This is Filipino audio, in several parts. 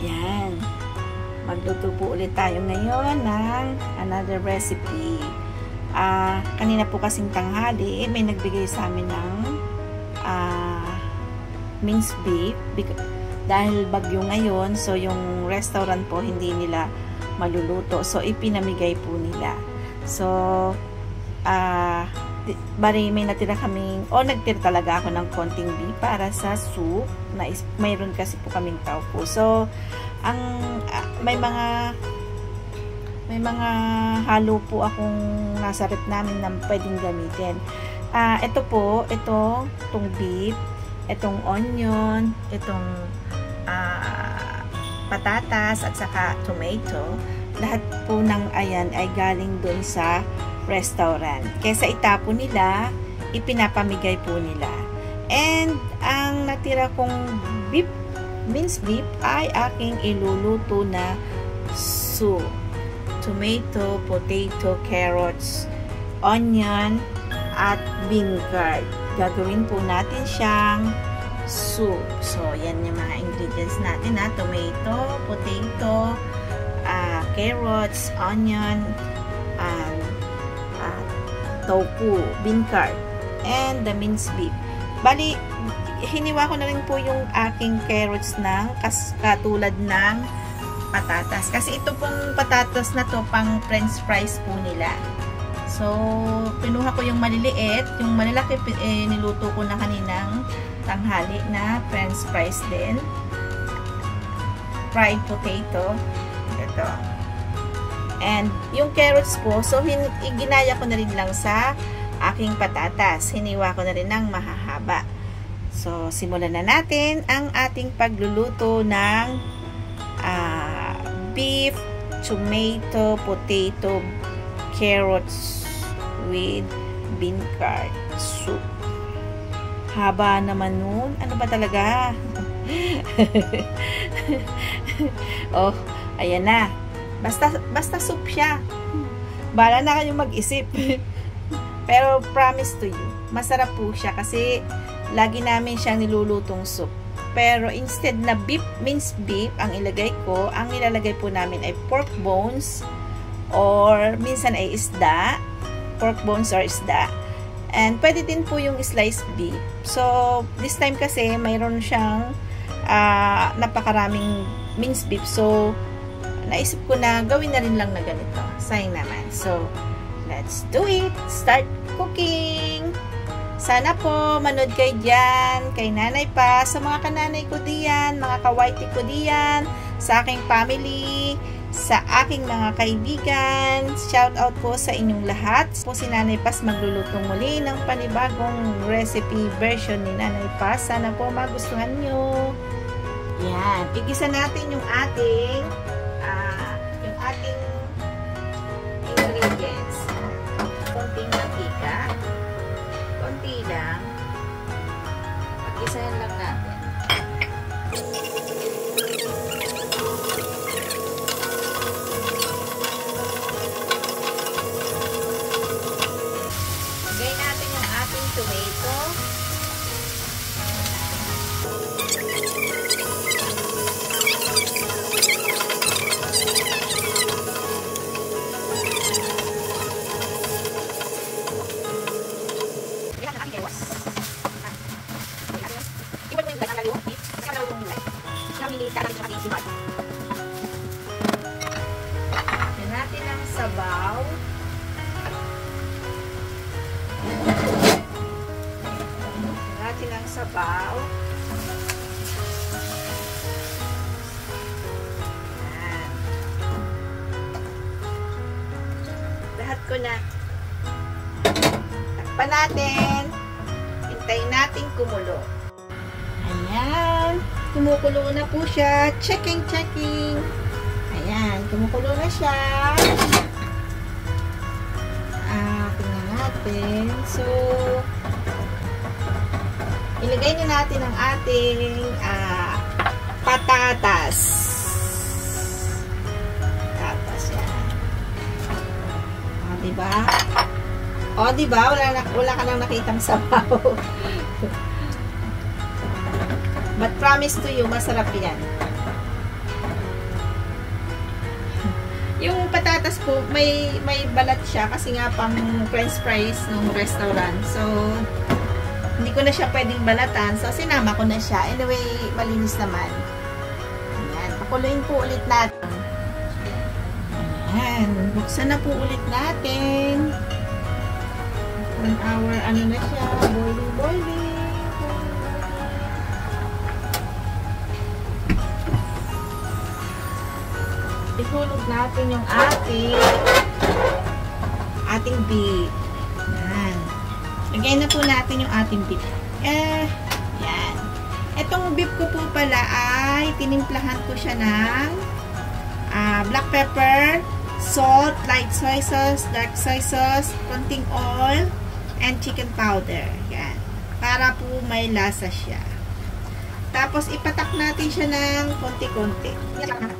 Yan. Magluto po ulit tayo ngayon ng another recipe. Kanina po kasing tanghali, may nagbigay sa amin ng minced beef. Dahil bagyo ngayon, so yung restaurant po hindi nila maluluto. So ipinamigay po nila. So, bari may natira kaming, nagtira talaga ako ng konting beef para sa soup. Mayroon kasi po kaming taupo. So, may mga halo po akong nasa rep namin na pwedeng gamitin. Ito po, itong beef, itong onion, itong patatas at saka tomato. Lahat po ng ayan ay galing dun sa restaurant. Kaysa itapon nila, ipinapamigay po nila. And ang natira kong minced beef ay aking iluluto na soup. Tomato, potato, carrots, onion, at bean curd. Gagawin po natin siyang soup. So, yan yung mga ingredients natin. Tomato, potato, carrots, onion, and tofu, bean curd, and the minced beef. Bali, hiniwa ko na rin po yung aking carrots ng katulad ng patatas. Kasi ito pong patatas na to, pang french fries po nila. So, pinuha ko yung maliliit. Yung malalaki, niluto ko na kaninang tanghali na french fries din. Fried potato. Ito. And yung carrots po, so ginaya ko na rin lang sa aking patatas. Hiniwa ko na rin ng mahahaba. So, simulan na natin ang ating pagluluto ng beef, tomato, potato, carrots with bean curd soup. Haba naman nun. Ano ba talaga? Ayan na. Basta soup siya. Bala na kayong mag-isip. Pero promise to you, masarap po siya kasi lagi namin siyang nilulutong soup. Pero instead na minced beef ang ilagay ko, ang nilalagay po namin ay pork bones or minsan ay isda. Pork bones or isda. And pwede din po yung sliced beef. So, this time kasi mayroon siyang napakaraming minced beef. So, naisip ko na gawin na rin lang na ganito. Sayang naman. So, let's do it. Start cooking. Sana po manood kayo dyan, kay nanay pa, sa mga kananay ko diyan, mga kawaiti ko diyan, sa aking family, sa aking mga kaibigan. Shout out po sa inyong lahat. Po si Nanay Paz maglulutong muli ng panibagong recipe version ni Nanay Paz. Sana po magustuhan nyo. Yan. Igisa natin yung ating ingredients. Konting mantika. Konti lang. Pag-isahan lang natin. Lagay natin yung ating tomato. Lagyan natin ang sabaw. Lagyan natin ang sabaw. Yan. Lahat ko na. Takpan natin. Hintayin natin kumulo. Ayan. Kumukulo na po siya. Checking. Ayan. Kumukulo na siya. Tingnan natin. So, ilagay na natin ang ating patatas. Patatas yan. Diba? Diba? Wala ka nang nakitang sabaw. But promise to you, masarap yan. Yung patatas po, may balat siya kasi nga pang french fries ng restaurant. So, hindi ko na siya pwedeng balatan. So, sinama ko na siya. Anyway, malinis naman. Ayan. Pakuluin po ulit natin. Ayan. Buksan na po ulit natin. 1 hour, ano na siya? Boiling. Ihulog natin yung ating beef. Yan. Lagay na po natin yung ating beef. Yan. Itong beef ko po pala ay tinimplahan ko siya ng black pepper, salt, light soy sauce, dark soy sauce, konting oil, and chicken powder. Yan. Para po may lasa siya. Tapos ipatak natin siya ng konti-konti. Yan.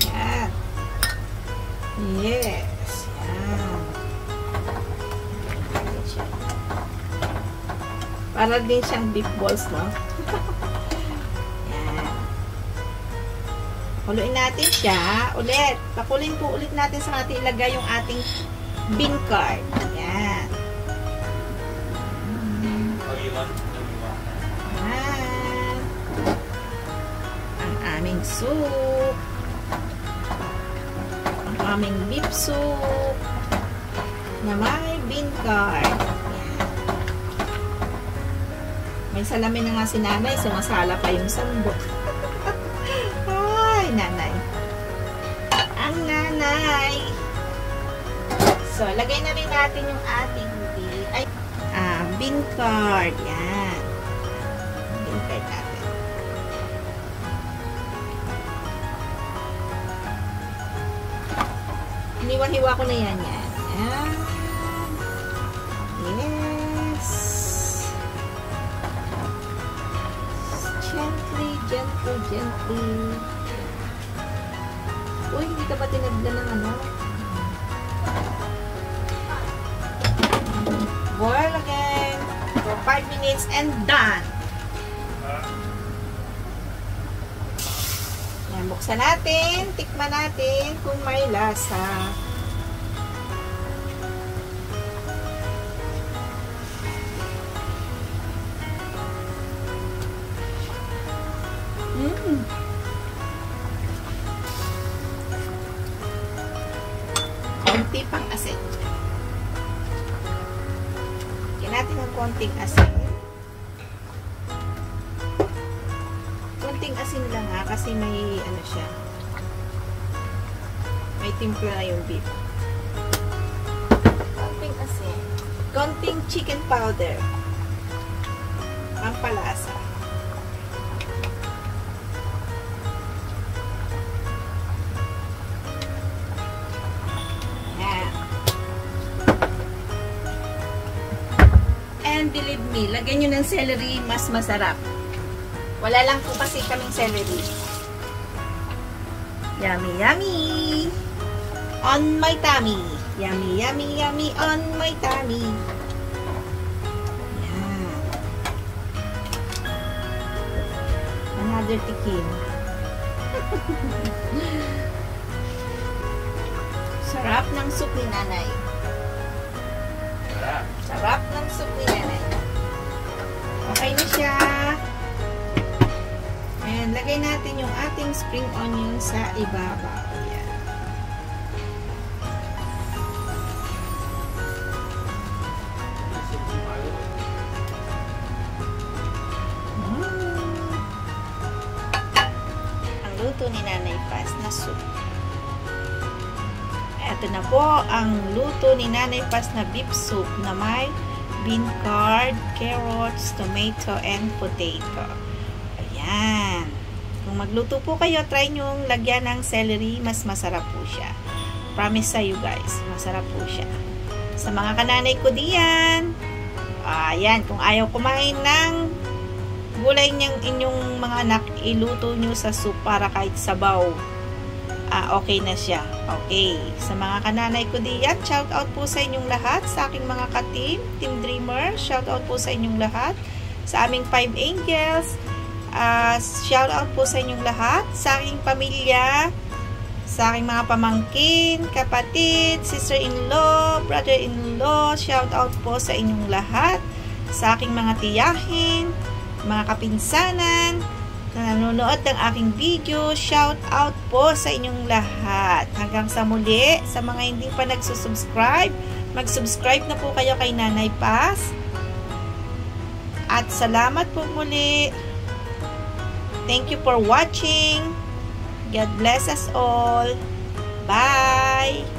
Yan. Yes. Yan. Para din siyang beef balls, no? Yan. Kuluin natin siya. Ulit. Pakulin po ulit natin sa ating ilagay yung ating bean curd. Yan. Yan. Ang aming soup. Ang aming beef soup na may bean curd. Yan. May salamin na nga si nanay. Sumasala pa yung sandok. Ay, nanay. Ang nanay. So, lagay na rin natin yung ating bean curd. Yan. Bean curd natin. Hiniwa-hiwa ko na yan. Yan. Yan. Yes. Gently, gently. Uy, hindi ka ba tinagda ng ano? Boil again for 5 minutes and done. Yan, buksan natin, tikman natin kung may lasa. Konti pang asin. Natin ng konting asin. Konting asin lang ha, kasi may ano siya. May timpla na yung beef. Konting asin. Konting chicken powder. Pampalasa. And believe me, lagyan nyo ng celery, mas masarap. Wala lang po kasi kaming celery. Yummy, yummy! On my tummy. Yummy, yummy, yummy on my tummy. Yan. Another tikim. Sarap ng soup ni nanay. Sarap ng soup ni nanay. Okay na siya. And lagay natin yung ating spring onion sa ibabaw. Yan. Ang luto ni Nanay Paz na soup. Ito na po ang luto ni Nanay Paz na beef soup na may bean curd, carrots, tomato, and potato. Ayan. Kung magluto po kayo, try nyong lagyan ng celery. Mas masarap po siya. Promise sa you guys, masarap po siya. Sa mga kananay ko diyan, Ayan, kung ayaw kumain ng gulay niyang inyong mga anak, iluto nyo sa soup para kahit sabaw. Okay na siya. Okay. Sa mga kananay ko diyan, shout out po sa inyong lahat. Sa aking mga ka-team, Team Dreamer, shout out po sa inyong lahat. Sa aming 5 Angels, shout out po sa inyong lahat. Sa aking pamilya, sa aking mga pamangkin, kapatid, sister-in-law, brother-in-law, shout out po sa inyong lahat. Sa aking mga tiyahin, mga kapinsanan, na nanonood ng aking video, shout out po sa inyong lahat. Hanggang sa muli, sa mga hindi pa nagsusubscribe, mag-subscribe na po kayo kay Nanay Paz. At salamat po muli. Thank you for watching. God bless us all. Bye!